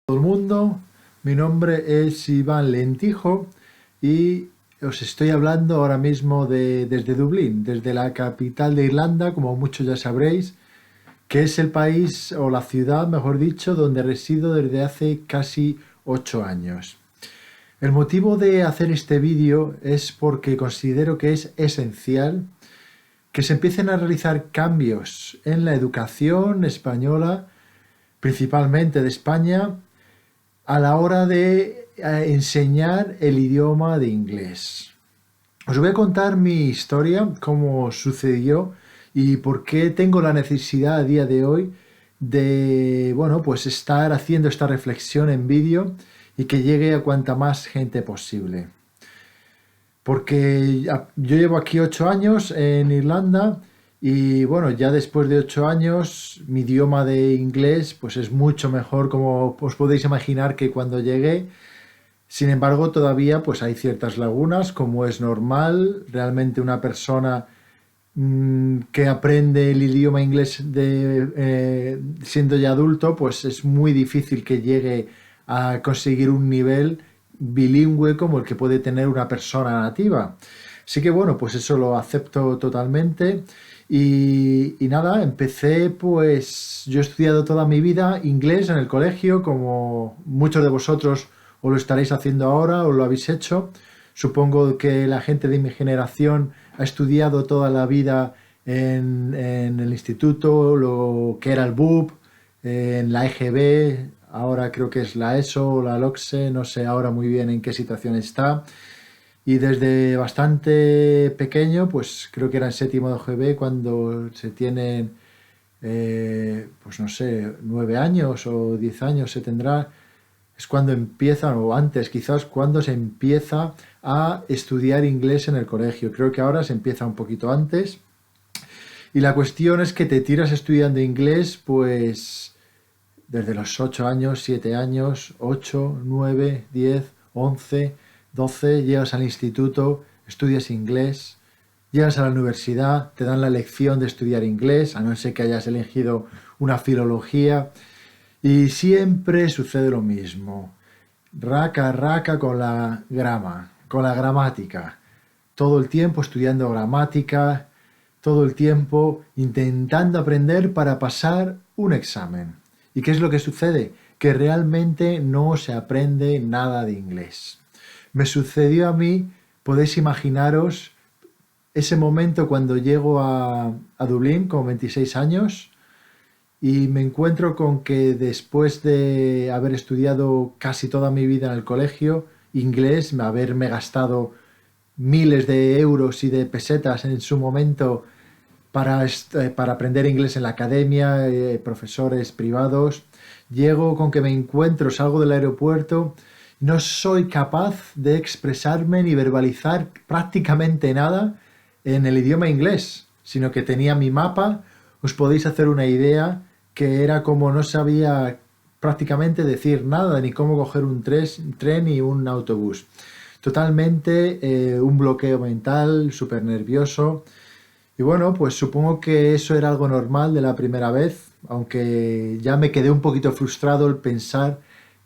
Todo el mundo, mi nombre es Iván Lentijo y os estoy hablando ahora mismo desde Dublín, desde la capital de Irlanda, como muchos ya sabréis, que es el país o la ciudad, mejor dicho, donde resido desde hace casi 8 años. El motivo de hacer este vídeo es porque considero que es esencial que se empiecen a realizar cambios en la educación española, principalmente de España, a la hora de enseñar el idioma de inglés. Os voy a contar mi historia, cómo sucedió y por qué tengo la necesidad a día de hoy de, bueno, pues estar haciendo esta reflexión en vídeo y que llegue a cuanta más gente posible. Porque yo llevo aquí 8 años en Irlanda y bueno, ya después de 8 años mi idioma de inglés pues es mucho mejor como os podéis imaginar que cuando llegué. Sin embargo, todavía pues hay ciertas lagunas, como es normal. Realmente una persona que aprende el idioma inglés siendo ya adulto, pues es muy difícil que llegue a conseguir un nivel bilingüe como el que puede tener una persona nativa. Así que bueno, pues eso lo acepto totalmente. Y nada, empecé pues yo he estudiado toda mi vida inglés en el colegio, como muchos de vosotros o lo estaréis haciendo ahora o lo habéis hecho. Supongo que la gente de mi generación ha estudiado toda la vida en el instituto, lo que era el BUP, en la EGB, ahora creo que es la ESO o la LOCSE, no sé ahora muy bien en qué situación está. Y desde bastante pequeño, pues creo que era en séptimo de EGB cuando se tienen, pues no sé, 9 años o 10 años se tendrá, es cuando empiezan, o antes quizás, cuando se empieza a estudiar inglés en el colegio. Creo que ahora se empieza un poquito antes. Y la cuestión es que te tiras estudiando inglés, pues desde los 8 años, 7 años, 8 9 10 11 12 llegas al instituto, estudias inglés, llegas a la universidad, te dan la lección de estudiar inglés, a no ser que hayas elegido una filología, y siempre sucede lo mismo. Raca, raca con la grama, con la gramática. Todo el tiempo estudiando gramática, todo el tiempo intentando aprender para pasar un examen. ¿Y qué es lo que sucede? Que realmente no se aprende nada de inglés. Me sucedió a mí, podéis imaginaros, ese momento cuando llego a Dublín con 26 años y me encuentro con que después de haber estudiado casi toda mi vida en el colegio, inglés, haberme gastado miles de euros y de pesetas en su momento para aprender inglés en la academia, profesores privados, llego con que me encuentro, salgo del aeropuerto, no soy capaz de expresarme ni verbalizar prácticamente nada en el idioma inglés, sino que tenía mi mapa, os podéis hacer una idea que era como no sabía prácticamente decir nada, ni cómo coger un tren ni un autobús. Totalmente un bloqueo mental, súper nervioso. Y bueno, pues supongo que eso era algo normal de la primera vez, aunque ya me quedé un poquito frustrado el pensar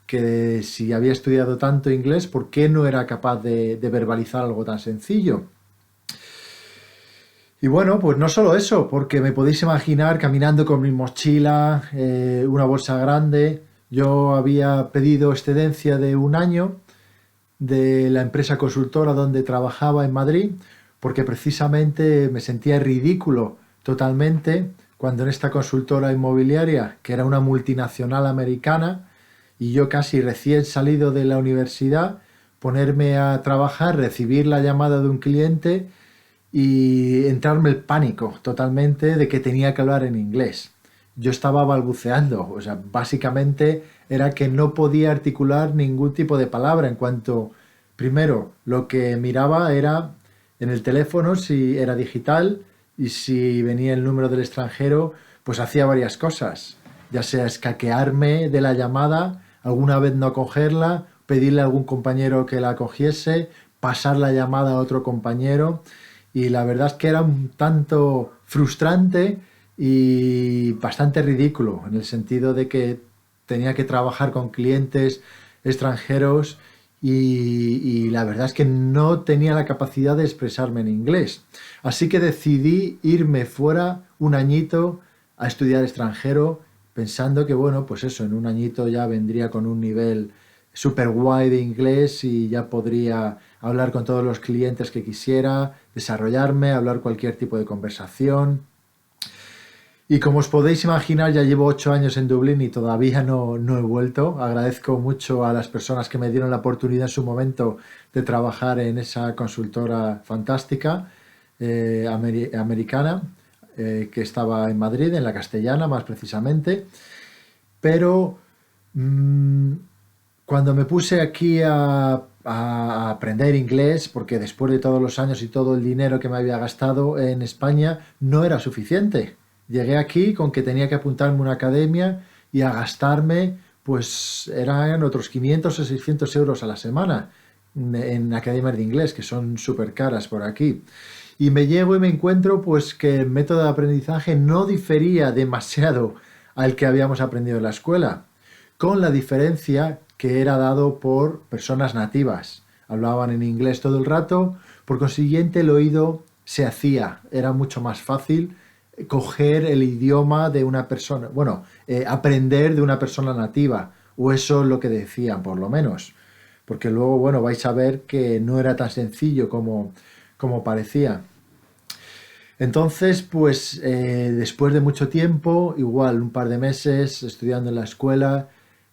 que si había estudiado tanto inglés, ¿por qué no era capaz de verbalizar algo tan sencillo? Y bueno, pues no solo eso, porque me podéis imaginar caminando con mi mochila, una bolsa grande. Yo había pedido excedencia de un año de la empresa consultora donde trabajaba en Madrid, porque precisamente me sentía ridículo totalmente cuando en esta consultora inmobiliaria, que era una multinacional americana, y yo casi recién salido de la universidad, ponerme a trabajar, recibir la llamada de un cliente y entrarme el pánico totalmente de que tenía que hablar en inglés. Yo estaba balbuceando, o sea, básicamente era que no podía articular ningún tipo de palabra en cuanto, primero, lo que miraba era en el teléfono si era digital y si venía el número del extranjero, pues hacía varias cosas, ya sea escaquearme de la llamada, alguna vez no cogerla, pedirle a algún compañero que la cogiese, pasar la llamada a otro compañero, y la verdad es que era un tanto frustrante y bastante ridículo, en el sentido de que tenía que trabajar con clientes extranjeros y la verdad es que no tenía la capacidad de expresarme en inglés. Así que decidí irme fuera un añito a estudiar extranjero, pensando que, bueno, pues eso, en un añito ya vendría con un nivel super guay de inglés y ya podría hablar con todos los clientes que quisiera, desarrollarme, hablar cualquier tipo de conversación. Y como os podéis imaginar, ya llevo 8 años en Dublín y todavía no he vuelto. Agradezco mucho a las personas que me dieron la oportunidad en su momento de trabajar en esa consultora fantástica americana, que estaba en Madrid, en la Castellana más precisamente. Pero mmm, cuando me puse aquí a aprender inglés, porque después de todos los años y todo el dinero que me había gastado en España, no era suficiente. Llegué aquí con que tenía que apuntarme a una academia y a gastarme, pues eran otros 500 o 600 euros a la semana en academias de inglés, que son súper caras por aquí. Y me llego y me encuentro pues que el método de aprendizaje no difería demasiado al que habíamos aprendido en la escuela, con la diferencia que era dado por personas nativas. Hablaban en inglés todo el rato, por consiguiente el oído se hacía, era mucho más fácil coger el idioma de una persona, bueno, aprender de una persona nativa, o eso es lo que decían, por lo menos. Porque luego, bueno, vais a ver que no era tan sencillo como parecía. Entonces, pues después de mucho tiempo, igual un par de meses estudiando en la escuela,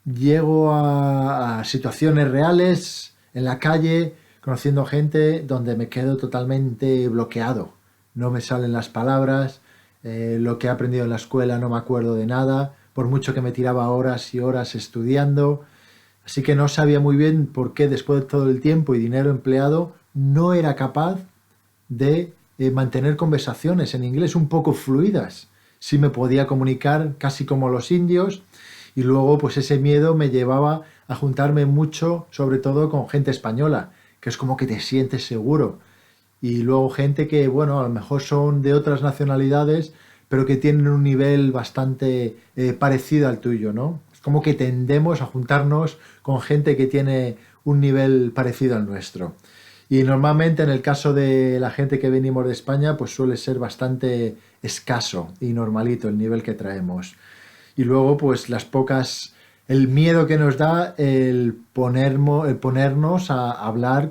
llego a situaciones reales en la calle, conociendo gente donde me quedo totalmente bloqueado. No me salen las palabras, lo que he aprendido en la escuela no me acuerdo de nada, por mucho que me tiraba horas y horas estudiando. Así que no sabía muy bien por qué después de todo el tiempo y dinero empleado no era capaz de mantener conversaciones en inglés un poco fluidas. Sí me podía comunicar casi como los indios y luego pues ese miedo me llevaba a juntarme mucho, sobre todo con gente española, que es como que te sientes seguro. Y luego gente que, bueno, a lo mejor son de otras nacionalidades, pero que tienen un nivel bastante parecido al tuyo, ¿no? Es como que tendemos a juntarnos con gente que tiene un nivel parecido al nuestro. Y normalmente en el caso de la gente que venimos de España, pues suele ser bastante escaso y normalito el nivel que traemos. Y luego, pues el miedo que nos da el ponernos a hablar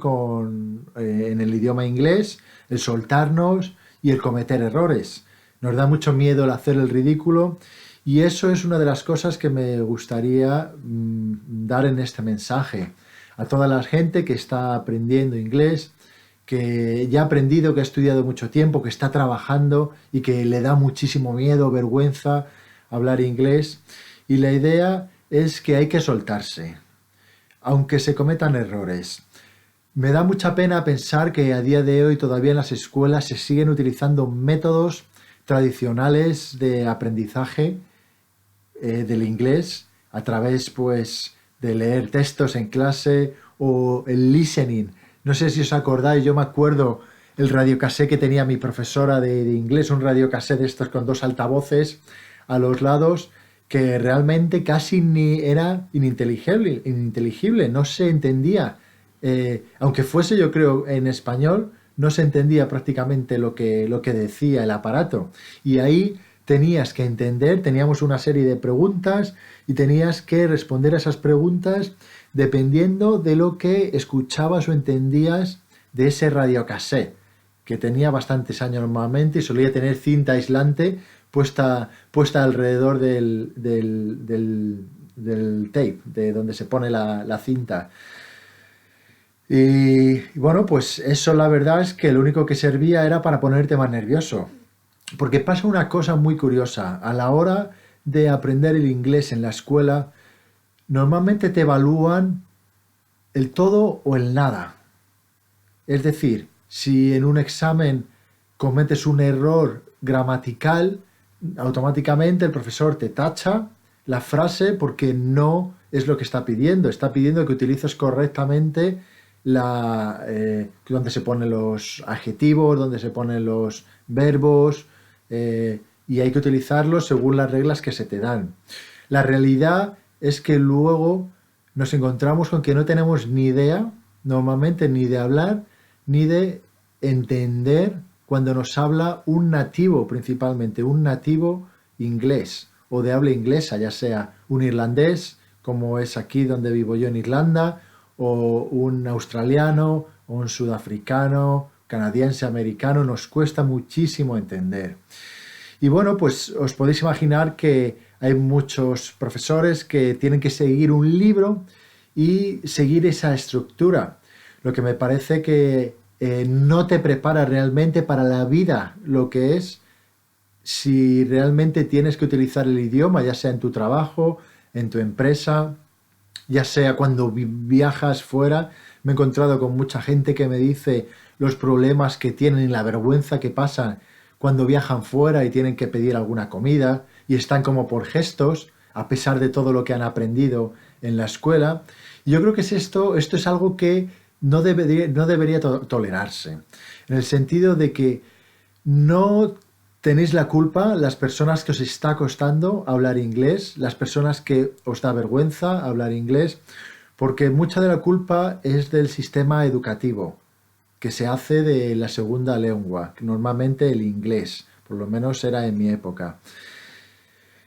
en el idioma inglés, el soltarnos y el cometer errores. Nos da mucho miedo el hacer el ridículo y eso es una de las cosas que me gustaría dar en este mensaje a toda la gente que está aprendiendo inglés, que ya ha aprendido, que ha estudiado mucho tiempo, que está trabajando y que le da muchísimo miedo, vergüenza hablar inglés. Y la idea es que hay que soltarse, aunque se cometan errores. Me da mucha pena pensar que a día de hoy todavía en las escuelas se siguen utilizando métodos tradicionales de aprendizaje del inglés a través pues de leer textos en clase o el listening. No sé si os acordáis, yo me acuerdo el radiocassette que tenía mi profesora de inglés, un radiocassette de estos con dos altavoces a los lados, que realmente casi ni era ininteligible, no se entendía. Aunque fuese yo creo en español, no se entendía prácticamente lo que decía el aparato. Y ahí tenías que entender, teníamos una serie de preguntas y tenías que responder a esas preguntas dependiendo de lo que escuchabas o entendías de ese radiocassette, que tenía bastantes años normalmente y solía tener cinta aislante puesta alrededor del tape, de donde se pone la cinta. Y bueno, pues eso la verdad es que lo único que servía era para ponerte más nervioso. Porque pasa una cosa muy curiosa. A la hora de aprender el inglés en la escuela, normalmente te evalúan el todo o el nada. Es decir, si en un examen cometes un error gramatical, automáticamente el profesor te tacha la frase porque no es lo que está pidiendo. Está pidiendo que utilices correctamente donde se ponen los adjetivos, donde se ponen los verbos, y hay que utilizarlos según las reglas que se te dan. La realidad es que luego nos encontramos con que no tenemos ni idea, normalmente, ni de hablar, ni de entender cuando nos habla un nativo, principalmente, un nativo inglés o de habla inglesa, ya sea un irlandés, como es aquí donde vivo yo en Irlanda, o un australiano, o un sudafricano, canadiense, americano, nos cuesta muchísimo entender. Y bueno, pues os podéis imaginar que hay muchos profesores que tienen que seguir un libro y seguir esa estructura, lo que me parece que no te prepara realmente para la vida, lo que es si realmente tienes que utilizar el idioma, ya sea en tu trabajo, en tu empresa, ya sea cuando viajas fuera. Me he encontrado con mucha gente que me dice los problemas que tienen y la vergüenza que pasan cuando viajan fuera y tienen que pedir alguna comida y están como por gestos, a pesar de todo lo que han aprendido en la escuela. Y yo creo que esto es algo que no debería tolerarse, en el sentido de que no tenéis la culpa las personas que os está costando hablar inglés, las personas que os da vergüenza hablar inglés, porque mucha de la culpa es del sistema educativo, que se hace de la segunda lengua, normalmente el inglés, por lo menos era en mi época.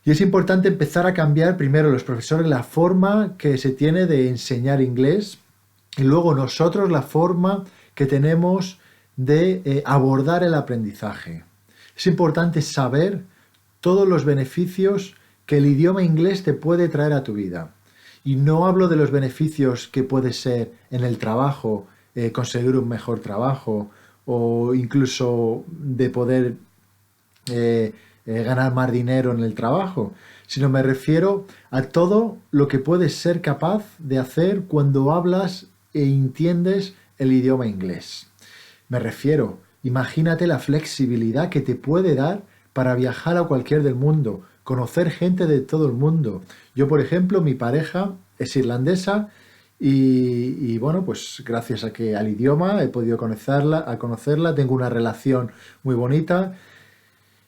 Y es importante empezar a cambiar primero los profesores la forma que se tiene de enseñar inglés y luego nosotros la forma que tenemos de abordar el aprendizaje. Es importante saber todos los beneficios que el idioma inglés te puede traer a tu vida. Y no hablo de los beneficios que puede ser en el trabajo, conseguir un mejor trabajo o incluso de poder ganar más dinero en el trabajo, sino me refiero a todo lo que puedes ser capaz de hacer cuando hablas e entiendes el idioma inglés. Me refiero, imagínate la flexibilidad que te puede dar para viajar a cualquier del mundo, conocer gente de todo el mundo. Yo, por ejemplo, mi pareja es irlandesa y bueno, pues gracias al idioma he podido conocerla, tengo una relación muy bonita.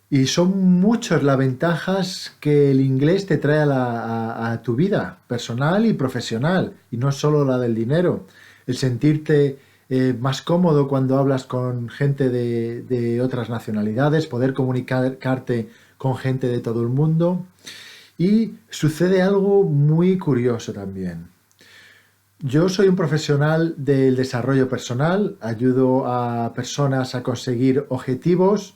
Y son muchas las ventajas que el inglés te trae a tu vida personal y profesional, y no solo la del dinero. El sentirte más cómodo cuando hablas con gente de otras nacionalidades, poder comunicarte con gente de todo el mundo. Y sucede algo muy curioso también. Yo soy un profesional del desarrollo personal, ayudo a personas a conseguir objetivos,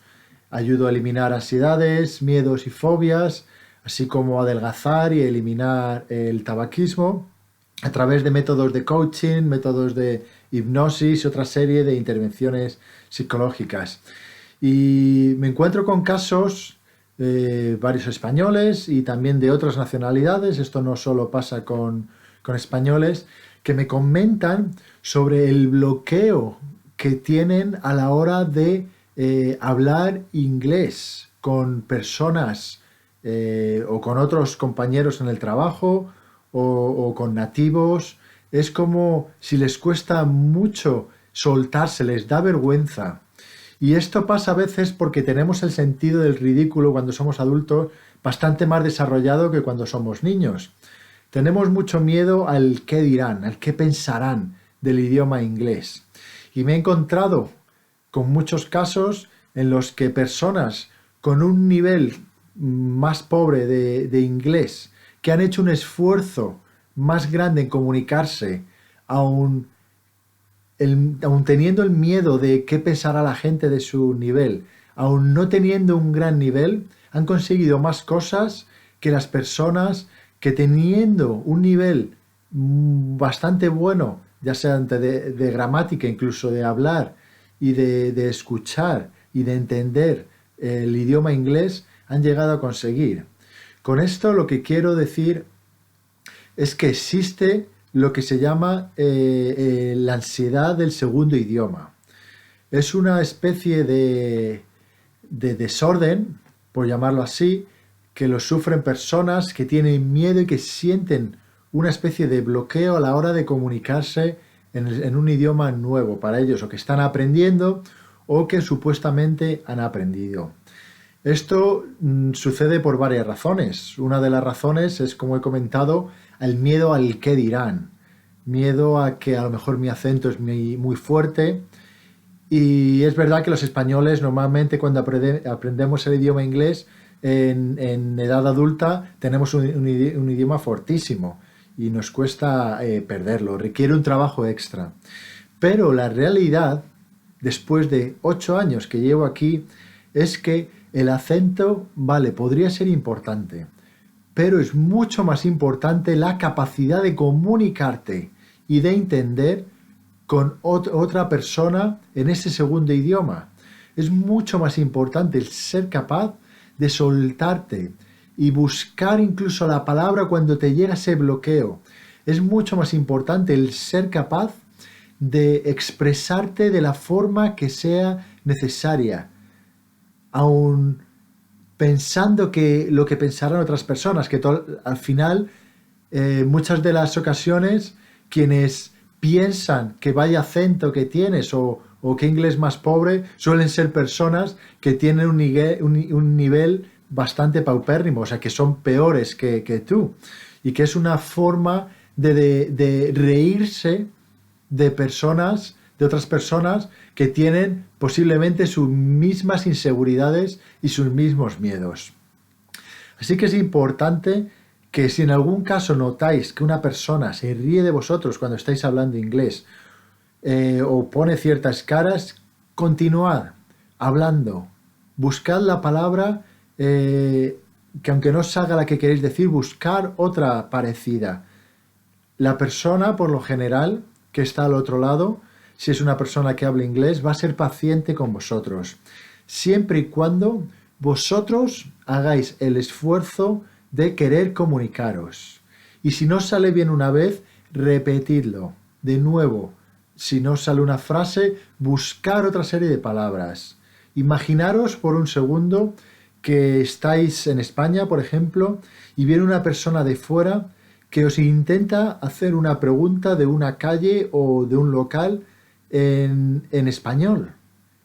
ayudo a eliminar ansiedades, miedos y fobias, así como a adelgazar y eliminar el tabaquismo a través de métodos de coaching, métodos de hipnosis y otra serie de intervenciones psicológicas. Y me encuentro con casos, varios españoles y también de otras nacionalidades, esto no solo pasa con españoles, que me comentan sobre el bloqueo que tienen a la hora de hablar inglés con personas o con otros compañeros en el trabajo o con nativos. Es como si les cuesta mucho soltarse, les da vergüenza. Y esto pasa a veces porque tenemos el sentido del ridículo cuando somos adultos bastante más desarrollado que cuando somos niños. Tenemos mucho miedo al qué dirán, al qué pensarán del idioma inglés. Y me he encontrado con muchos casos en los que personas con un nivel más pobre de inglés, que han hecho un esfuerzo más grande en comunicarse, aun teniendo el miedo de qué pensará la gente de su nivel, aun no teniendo un gran nivel, han conseguido más cosas que las personas que teniendo un nivel bastante bueno, ya sea de gramática, incluso de hablar y de escuchar y de entender el idioma inglés, han llegado a conseguir. Con esto lo que quiero decir es que existe lo que se llama la ansiedad del segundo idioma. Es una especie de desorden, por llamarlo así, que lo sufren personas que tienen miedo y que sienten una especie de bloqueo a la hora de comunicarse en un idioma nuevo para ellos, o que están aprendiendo o que supuestamente han aprendido. Esto sucede por varias razones. Una de las razones es, como he comentado, el miedo al qué dirán. Miedo a que a lo mejor mi acento es muy fuerte. Y es verdad que los españoles normalmente cuando aprendemos el idioma inglés en edad adulta tenemos un idioma fortísimo y nos cuesta perderlo. Requiere un trabajo extra. Pero la realidad, después de 8 años que llevo aquí, es que el acento, vale, podría ser importante, pero es mucho más importante la capacidad de comunicarte y de entender con otra persona en ese segundo idioma. Es mucho más importante el ser capaz de soltarte y buscar incluso la palabra cuando te llega ese bloqueo. Es mucho más importante el ser capaz de expresarte de la forma que sea necesaria, aun pensando que lo que pensarán otras personas, que al final, muchas de las ocasiones, quienes piensan que vaya acento que tienes o qué inglés más pobre, suelen ser personas que tienen un nivel bastante paupérrimo, o sea, que son peores que tú. Y que es una forma de reírse de personas, de otras personas que tienen posiblemente sus mismas inseguridades y sus mismos miedos. Así que es importante que si en algún caso notáis que una persona se ríe de vosotros cuando estáis hablando inglés o pone ciertas caras, continuad hablando. Buscad la palabra que aunque no salga la que queréis decir, buscar otra parecida. La persona, por lo general, que está al otro lado, si es una persona que habla inglés, va a ser paciente con vosotros, siempre y cuando vosotros hagáis el esfuerzo de querer comunicaros. Y si no sale bien una vez, repetidlo. De nuevo, si no sale una frase, buscar otra serie de palabras. Imaginaros por un segundo que estáis en España, por ejemplo, y viene una persona de fuera que os intenta hacer una pregunta de una calle o de un local en español,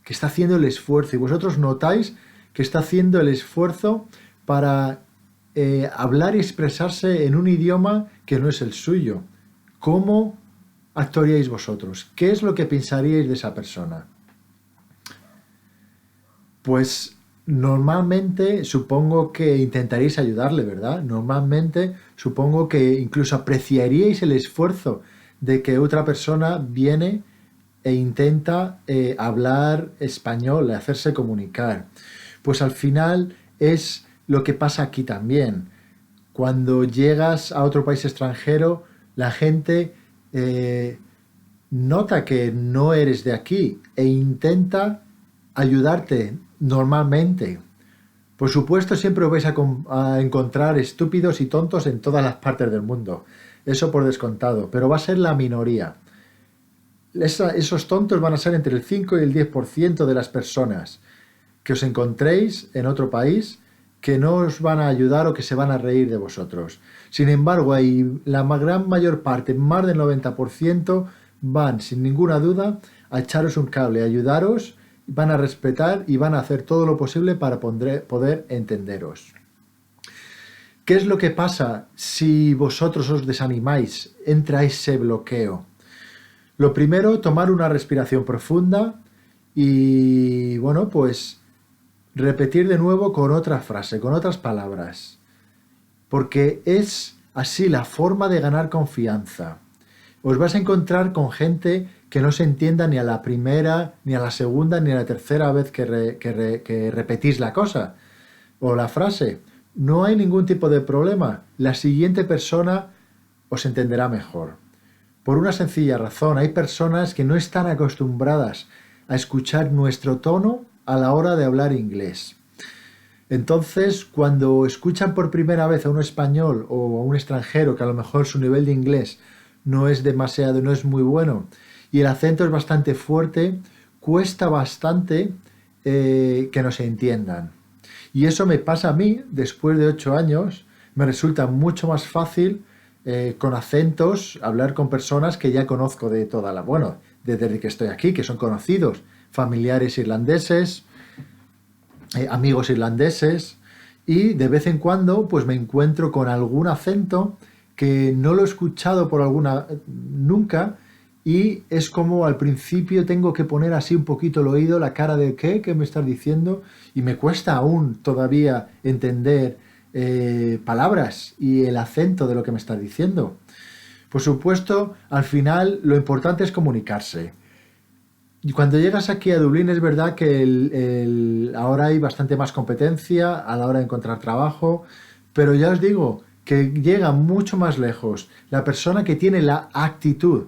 que está haciendo el esfuerzo y vosotros notáis que está haciendo el esfuerzo para hablar y expresarse en un idioma que no es el suyo. ¿Cómo actuaríais vosotros? ¿Qué es lo que pensaríais de esa persona? Pues normalmente supongo que intentaréis ayudarle, ¿verdad? Normalmente supongo que incluso apreciaríais el esfuerzo de que otra persona viene e intenta hablar español, hacerse comunicar. Pues al final es lo que pasa aquí también. Cuando llegas a otro país extranjero, la gente nota que no eres de aquí e intenta ayudarte normalmente. Por supuesto, siempre os vais a encontrar estúpidos y tontos en todas las partes del mundo. Eso por descontado, pero va a ser la minoría. Esos tontos van a ser entre el 5 y el 10% de las personas que os encontréis en otro país que no os van a ayudar o que se van a reír de vosotros. Sin embargo, la gran mayor parte, más del 90%, van sin ninguna duda a echaros un cable, a ayudaros, van a respetar y van a hacer todo lo posible para poder entenderos. ¿Qué es lo que pasa si vosotros os desanimáis, entra ese bloqueo? Lo primero, tomar una respiración profunda y, bueno, pues repetir de nuevo con otra frase, con otras palabras. Porque es así la forma de ganar confianza. Os vais a encontrar con gente que no se entienda ni a la primera, ni a la segunda, ni a la tercera vez que repetís la cosa o la frase. No hay ningún tipo de problema. La siguiente persona os entenderá mejor. Por una sencilla razón, hay personas que no están acostumbradas a escuchar nuestro tono a la hora de hablar inglés. Entonces, cuando escuchan por primera vez a un español o a un extranjero que a lo mejor su nivel de inglés no es demasiado, no es muy bueno, y el acento es bastante fuerte, cuesta bastante que nos entiendan. Y eso me pasa a mí, después de 8 años, me resulta mucho más fácil con acentos hablar con personas que ya conozco de toda la... Bueno, desde que estoy aquí, que son conocidos, familiares irlandeses, amigos irlandeses, y de vez en cuando pues me encuentro con algún acento que no lo he escuchado por alguna nunca, y es como al principio tengo que poner así un poquito el oído, la cara de ¿qué me estás diciendo? Y me cuesta aún todavía entender palabras y el acento de lo que me estás diciendo. Por supuesto, al final lo importante es comunicarse. Y cuando llegas aquí a Dublín es verdad que ahora hay bastante más competencia a la hora de encontrar trabajo, pero ya os digo que llega mucho más lejos la persona que tiene la actitud,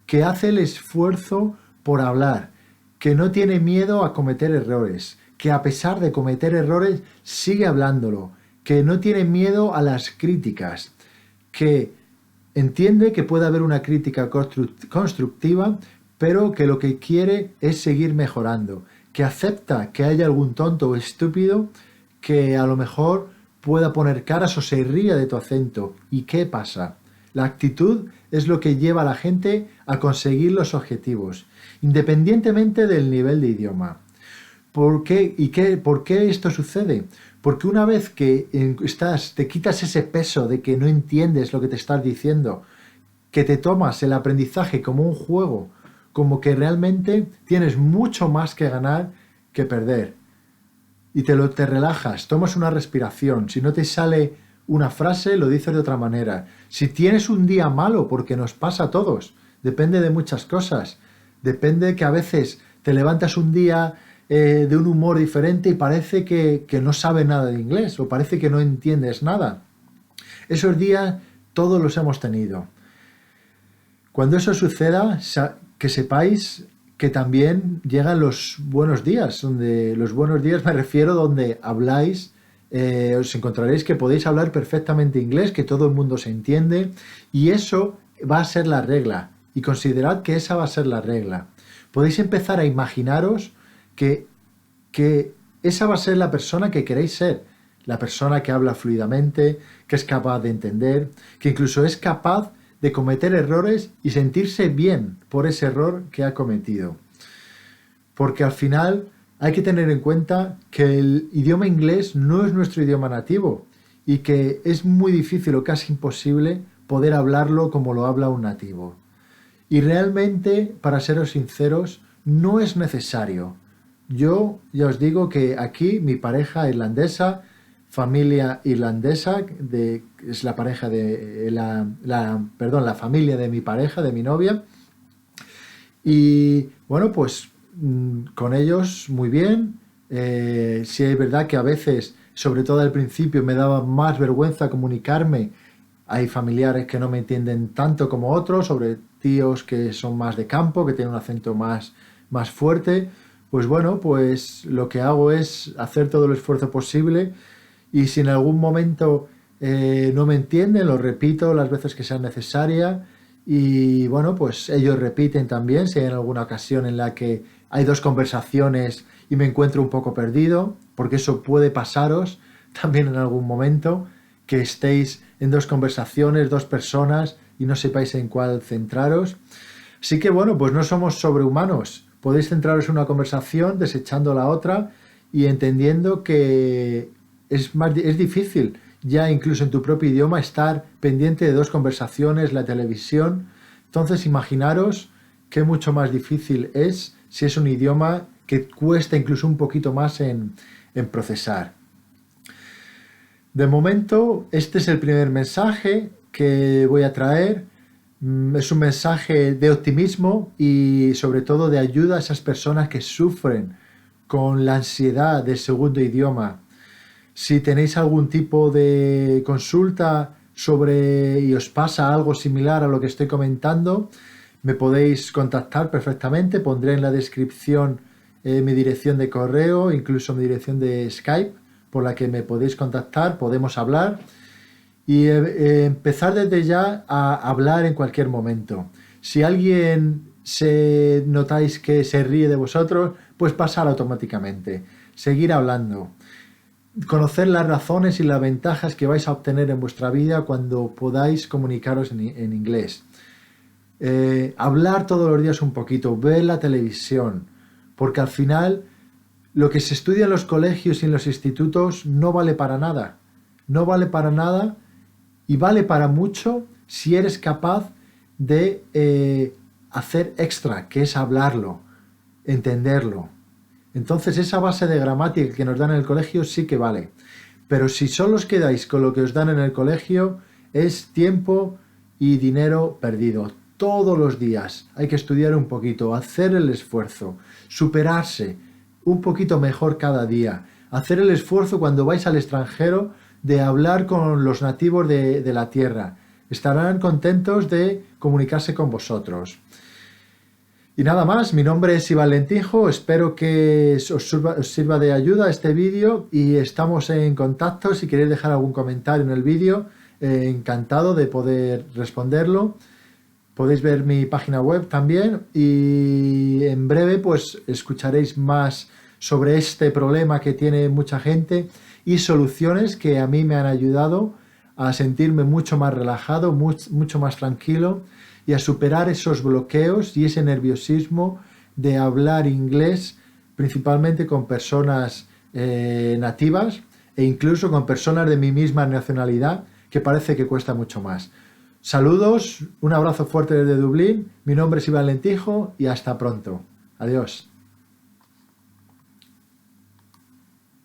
que hace el esfuerzo por hablar, que no tiene miedo a cometer errores, que a pesar de cometer errores sigue hablándolo, que no tiene miedo a las críticas, que entiende que puede haber una crítica constructiva, pero que lo que quiere es seguir mejorando, que acepta que haya algún tonto o estúpido que a lo mejor pueda poner caras o se ría de tu acento. ¿Y qué pasa? La actitud es lo que lleva a la gente a conseguir los objetivos, independientemente del nivel de idioma. ¿Por qué? ¿Por qué esto sucede? Porque una vez que te quitas ese peso de que no entiendes lo que te estás diciendo, que te tomas el aprendizaje como un juego, como que realmente tienes mucho más que ganar que perder. Y te relajas, tomas una respiración. Si no te sale una frase, lo dices de otra manera. Si tienes un día malo, porque nos pasa a todos, depende de muchas cosas. Depende que a veces te levantas un día de un humor diferente y parece que no sabes nada de inglés o parece que no entiendes nada. Esos días todos los hemos tenido. Cuando eso suceda, que sepáis que también llegan los buenos días, donde los buenos días me refiero donde habláis, os encontraréis que podéis hablar perfectamente inglés, que todo el mundo se entiende, y eso va a ser la regla, y considerad que esa va a ser la regla. Podéis empezar a imaginaros que esa va a ser la persona que queréis ser, la persona que habla fluidamente, que es capaz de entender, que incluso es capaz de cometer errores y sentirse bien por ese error que ha cometido. Porque al final hay que tener en cuenta que el idioma inglés no es nuestro idioma nativo y que es muy difícil o casi imposible poder hablarlo como lo habla un nativo. Y realmente, para seros sinceros, no es necesario. Yo ya os digo que aquí mi pareja irlandesa, familia irlandesa, es la pareja de la familia de mi pareja, de mi novia, y bueno, pues con ellos muy bien. Sí es verdad que a veces, sobre todo al principio, me daba más vergüenza comunicarme. Hay familiares que no me entienden tanto como otros, sobre tíos que son más de campo, que tienen un acento más fuerte. Pues bueno, pues lo que hago es hacer todo el esfuerzo posible, y si en algún momento no me entienden, lo repito las veces que sea necesaria, y bueno, pues ellos repiten también si hay alguna ocasión en la que hay dos conversaciones y me encuentro un poco perdido, porque eso puede pasaros también en algún momento, que estéis en dos conversaciones, dos personas, y no sepáis en cuál centraros. Así que bueno, pues no somos sobrehumanos. Podéis centraros en una conversación desechando la otra y entendiendo que es difícil ya incluso en tu propio idioma estar pendiente de dos conversaciones, la televisión. Entonces imaginaros qué mucho más difícil es si es un idioma que cuesta incluso un poquito más en procesar. De momento, este es el primer mensaje que voy a traer. Es un mensaje de optimismo y sobre todo de ayuda a esas personas que sufren con la ansiedad del segundo idioma. Si tenéis algún tipo de consulta y os pasa algo similar a lo que estoy comentando, me podéis contactar perfectamente. Pondré en la descripción mi dirección de correo, incluso mi dirección de Skype, por la que me podéis contactar, podemos hablar y empezar desde ya a hablar en cualquier momento. Si alguien notáis que se ríe de vosotros, pues pasar automáticamente, seguir hablando, conocer las razones y las ventajas que vais a obtener en vuestra vida cuando podáis comunicaros en inglés. Hablar todos los días un poquito, ver la televisión, porque al final lo que se estudia en los colegios y en los institutos no vale para nada. No vale para nada y vale para mucho si eres capaz de hacer extra, que es hablarlo, entenderlo. Entonces esa base de gramática que nos dan en el colegio sí que vale. Pero si solo os quedáis con lo que os dan en el colegio, es tiempo y dinero perdido. Todos los días hay que estudiar un poquito, hacer el esfuerzo, superarse un poquito mejor cada día, hacer el esfuerzo cuando vais al extranjero de hablar con los nativos de la tierra. Estarán contentos de comunicarse con vosotros. Y nada más, mi nombre es Iván Lentijo, espero que os sirva de ayuda este vídeo y estamos en contacto. Si queréis dejar algún comentario en el vídeo, encantado de poder responderlo. Podéis ver mi página web también y en breve pues escucharéis más sobre este problema que tiene mucha gente y soluciones que a mí me han ayudado a sentirme mucho más relajado, mucho más tranquilo y a superar esos bloqueos y ese nerviosismo de hablar inglés, principalmente con personas nativas e incluso con personas de mi misma nacionalidad, que parece que cuesta mucho más. Saludos, un abrazo fuerte desde Dublín, mi nombre es Iván Lentijo y hasta pronto. Adiós.